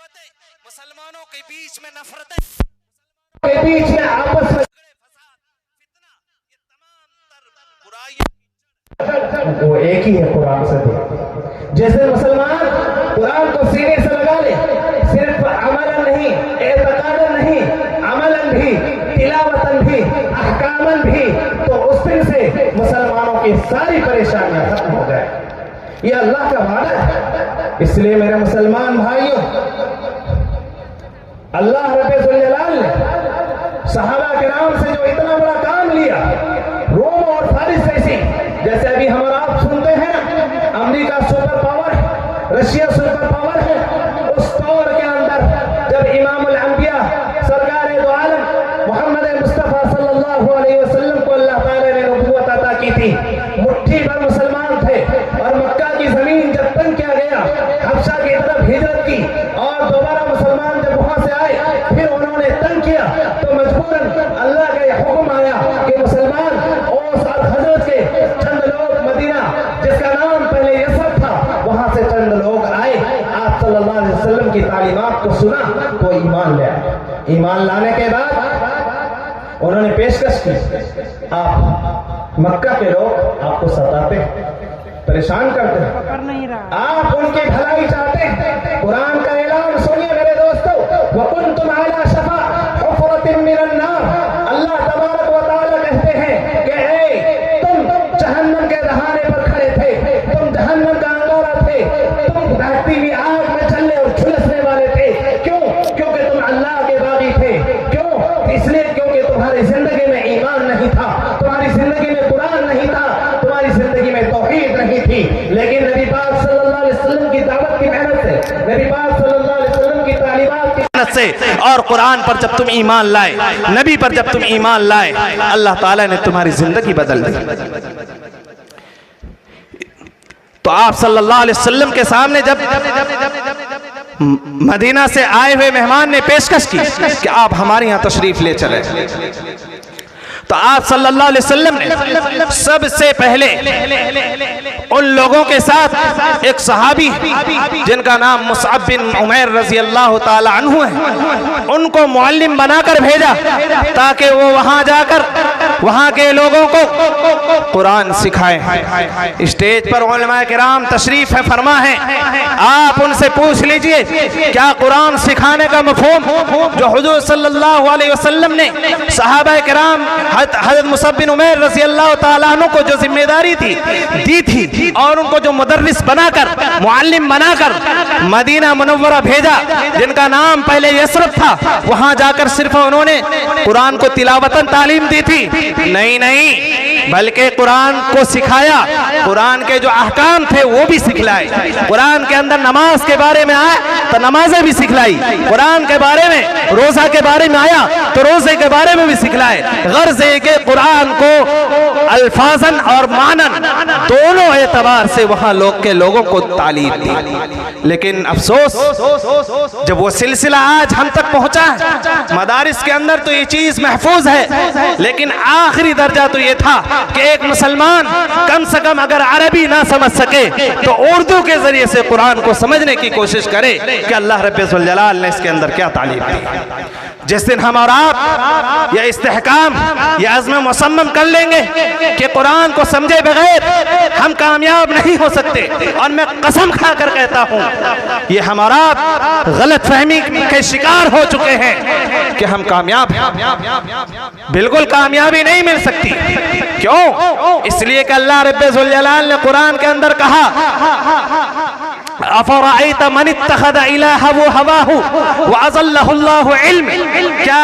محبتیں، مسلمانوں کے بیچ میں نفرتیں، کے بیچ میں آپس میں فتنہ، یہ تمام تر برائیاں وہ ایک ہی ہے قرآن سے دور۔ جیسے مسلمان قرآن کو سینے سے لگا لے، صرف عملاً نہیں، اعتقاداً نہیں، عملاً بھی، تلاوتاً بھی، احکاماً بھی، تو اس دن سے مسلمانوں کی ساری پریشانیاں ختم ہو جائے۔ یہ اللہ کا وعدہ ہے۔ اس لیے میرے مسلمان بھائیوں، اللہ رب ذوالجلال نے صحابہ کرام سے جو اتنا بڑا کام لیا، روم اور فارس جیسی، جیسے ابھی ہمارا آپ سنتے ہیں نا، امریکہ سپر پاور ہے، رشیا سپر پاور ہے، اس دور کے اندر جب امام الانبیاء سرکار دو عالم محمد مصطفیٰ صلی اللہ علیہ وسلم کو اللہ تعالی نے نبوت عطا کی تھی، مٹھی بھر مسلمان تھے، اور مکہ کی زمین جب تنگ کیا گیا، حبشہ کی طرف ہجرت کی، اور دوبارہ مسلمان جب وہاں سے آئے، پھر انہوں نے تنگ کیا، تو مجبوراً اللہ کا یہ حکم آیا کہ مسلمان اوس اور خزرج کے چند لوگ مدینہ، جس کا نام پہلے یثرب تھا، وہاں سے چند لوگ آئے، آپ صلی اللہ علیہ وسلم کی تعلیمات کو سنا تو ایمان لے آئے۔ ایمان لانے کے بعد انہوں نے پیشکش کی، آپ مکہ کے لوگ آپ کو ستاتے ہیں، پریشان کرتے ہیں، آپ ان کی بھلائی چاہتے ہیں۔ قرآن کا اعلان سنیے میرے دوستو، وَكُنْتُمْ عَلَى شَفَا حُفْرَةٍ مِّنَ النَّارِ، اللہ تبارک و تعالی کہتے ہیں کہ اے تم جہنم کے دہانے پر کھڑے تھے، تم جہنم کا انگارہ تھے، تم بہتی ہوئی آگ میں چلنے اور جھلسنے والے تھے۔ کیوں؟ کیونکہ تم اللہ کے باغی تھے۔ کیوں؟ اس لیے کیونکہ تمہاری زندگی میں ایمان نہیں تھا، تمہاری زندگی میں قرآن نہیں تھا، تمہاری زندگی میں توحید نہیں تھی۔ لیکن نبی پاک صلی اللہ علیہ وسلم کی دعوت کی محنت سے، نبی پاک صلی اللہ علیہ وسلم کی تعلیمات کی محنت سے، اور قرآن پر جب تم ایمان لائے، نبی پر جب تم ایمان لائے، اللہ تعالیٰ نے تمہاری زندگی بدل دی۔ تو آپ صلی اللہ علیہ وسلم کے سامنے جب مدینہ سے آئے ہوئے مہمان نے پیشکش کی کہ آپ ہمارے یہاں تشریف لے چلے، تو آپ صلی اللہ علیہ وسلم نے سب سے پہلے ان لوگوں کے ساتھ ایک صحابی جن کا نام مصعب بن عمیر رضی اللہ تعالی عنہ ہے، ان کو معلم بنا کر بھیجا تاکہ وہ وہاں جا کر وہاں کے لوگوں کو قرآن سکھائیں۔ اسٹیج پر علماء کرام تشریف ہے فرما ہے، آپ ان سے پوچھ لیجئے کیا قرآن سکھانے کا مفہوم جو حضور صلی اللہ علیہ وسلم نے صحابہ کرام حضرت مصعب بن عمیر رضی اللہ تعالیٰ عنہ کو جو ذمہ داری دی تھی، اور ان کو جو مدرس بنا کر، معلم بنا کر مدینہ منورہ بھیجا، جن کا نام پہلے یثرب تھا، وہاں جا کر صرف انہوں نے قرآن کو تلاوتاً تعلیم دی تھی؟ نہیں، بلکہ قرآن کو سکھایا، قرآن کے جو احکام تھے وہ بھی سکھلائے۔ قرآن کے اندر نماز کے بارے میں آیا تو نمازیں بھی سکھلائی، قرآن کے بارے میں روزہ کے بارے میں آیا تو روزے کے بارے میں بھی سکھلائے۔ غرض ہے کہ قرآن کو الفاظاً اور معناً دونوں اعتبار سے وہاں لوگوں کو تعلیم دی۔ لیکن افسوس جب وہ سلسلہ آج ہم تک پہنچا ہے، مدارس کے اندر تو یہ چیز محفوظ ہے، لیکن آخری درجہ تو یہ تھا کہ ایک مسلمان کم سے کم اگر عربی نہ سمجھ سکے تو اردو کے ذریعے سے قرآن کو سمجھنے کی کوشش کرے کہ اللہ رب ذوالجلال نے اس کے اندر کیا تعلیم دی۔ جس دن ہم اور آپ یہ استحکام، یہ عزم مصمم کر لیں گے کہ قرآن کو سمجھے بغیر ہم کامیاب نہیں ہو سکتے، اور میں قسم کھا کر کہتا ہوں یہ ہم اور آپ غلط فہمی کے شکار ہو چکے ہیں کہ ہم کامیاب ہیں۔ بالکل کامیابی نہیں مل سکتی۔ کیوں؟ اس لیے کہ اللہ رب ذوالجلال نے قرآن کے اندر کہا افرأیت من اتخذ الہہ ہواہ وَأَضَلَّهُ اللَّهُ علم، کیا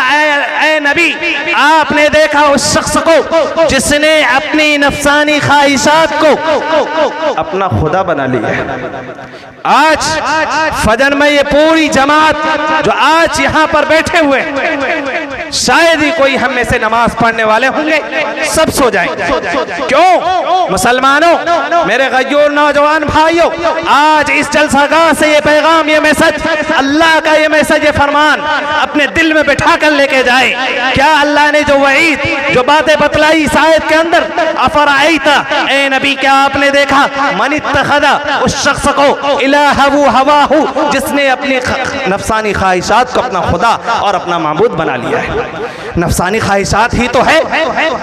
اے نبی آپ نے دیکھا اس شخص کو جس نے اپنی نفسانی خواہشات کو اپنا خدا بنا لیا ہے۔ آج فجر میں یہ پوری جماعت جو آج یہاں پر بیٹھے ہوئے شاید ہی کوئی ہم میں سے نماز پڑھنے والے ہوں گے، سب سو جائیں گے۔ کیوں مسلمانوں، میرے غیور نوجوان بھائیوں، آج اس جلسہ گاہ سے یہ پیغام، یہ میسج، اللہ کا یہ میسج، یہ فرمان اپنے دل میں بٹھا کر لے کے جائے۔ کیا اللہ نے جو وعید، جو باتیں بتلائی اس آیت کے اندر، افرائیتا، اے نبی کیا آپ نے دیکھا، من اتخذ، اس شخص کو، الہہ ہواہ، جس نے اپنی نفسانی خواہشات کو اپنا خدا اور اپنا معبود بنا لیا ہے۔ نفسانی خواہشات ہی تو ہے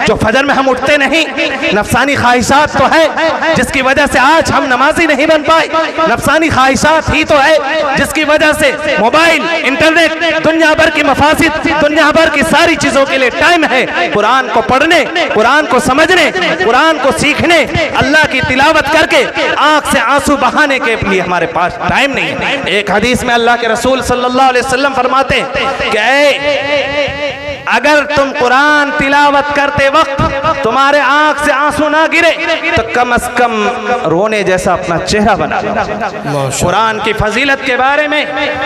جو فجر میں ہم اٹھتے نہیں، نفسانی خواہشات تو ہے جس کی وجہ سے آج ہم نمازی نہیں بن پائے، نفسانی خواہشات ہی تو ہے جس کی وجہ سے موبائل، انٹرنیٹ، دنیا بھر کی مفاسد، دنیا بھر کی ساری چیزوں کے لیے ٹائم ہے۔ قرآن کو پڑھنے، قرآن کو سمجھنے، قرآن کو سیکھنے، اللہ کی تلاوت کر کے آنکھ سے آنسو بہانے کے لیے ہمارے پاس ٹائم نہیں ہے۔ ایک حدیث میں اللہ کے رسول صلی اللہ علیہ وسلم فرماتے ہیں کہ اگر تم قرآن تلاوت کرتے وقت تمہارے آنکھ سے آنسو نہ گرے تو کم از کم رونے جیسا اپنا چہرہ بنا لو۔ قرآن کی فضیلت کے بارے میں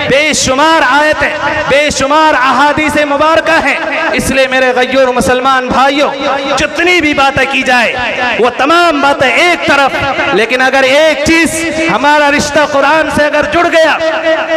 بے شمار آیتیں، بے شمار احادیث مبارکہ ہیں۔ اس لیے میرے غیور مسلمان بھائیوں، جتنی بھی باتیں کی جائے وہ تمام باتیں ایک طرف، لیکن اگر ایک چیز ہمارا رشتہ قرآن سے اگر جڑ گیا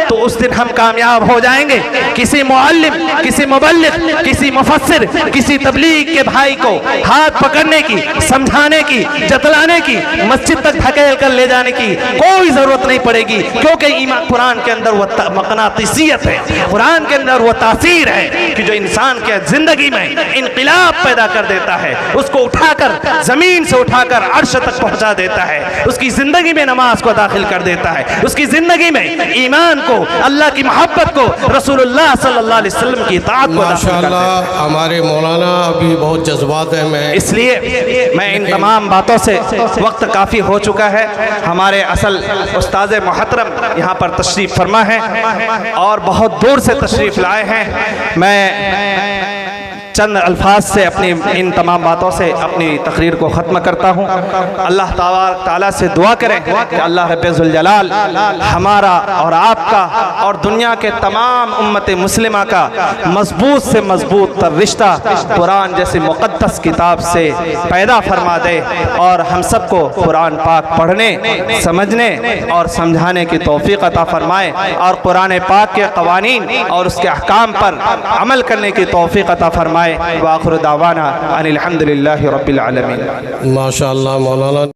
تو اس دن ہم کامیاب ہو جائیں گے۔ کسی معلم، کسی مبلغ، کسی مفسر، کسی تبلیغ کے بھائی کو ہاتھ پکڑنے کی، سمجھانے کی، جتلانے کی، مسجد تک دھکیل کر لے جانے کی کوئی ضرورت نہیں پڑے گی، کیونکہ ایمان قرآن کے اندر وہ مقناطیسیت ہے، قرآن کے اندر وہ تاثیر ہے کہ جو انسان کے زندگی میں انقلاب پیدا کر دیتا ہے، اس کو اٹھا کر زمین سے اٹھا کر عرش تک پہنچا دیتا ہے، اس کی زندگی میں نماز کو داخل کر دیتا ہے، اس کی زندگی میں ایمان کو، اللہ کی محبت کو، رسول اللہ صلی اللہ علیہ وسلم کی اطاعت کو داخل کر دیتا ہے۔ ہمارے مولانا ابھی بہت جذبات ہیں، اس لیے میں ان تمام باتوں سے، وقت کافی ہو چکا ہے، ہمارے اصل استاد محترم یہاں پر تشریف فرما ہے اور بہت دور سے تشریف لائے ہیں۔ میں چند الفاظ سے اپنی ان تمام باتوں سے اپنی تقریر کو ختم کرتا ہوں۔ اللہ تعالیٰ سے دعا کریں کہ اللہ رب ذوالجلال ہمارا اور آپ کا اور دنیا کے تمام امت مسلمہ کا مضبوط سے مضبوط تر رشتہ قرآن جیسے مقدس کتاب سے پیدا فرما دے اور ہم سب کو قرآن پاک پڑھنے، سمجھنے اور سمجھانے کی توفیق عطا فرمائے اور قرآن پاک کے قوانین اور اس کے احکام پر عمل کرنے کی توفیق عطا فرمائے۔ وآخر دعوانا ان الحمدللہ رب العالمین۔ ماشاءاللہ مولانا۔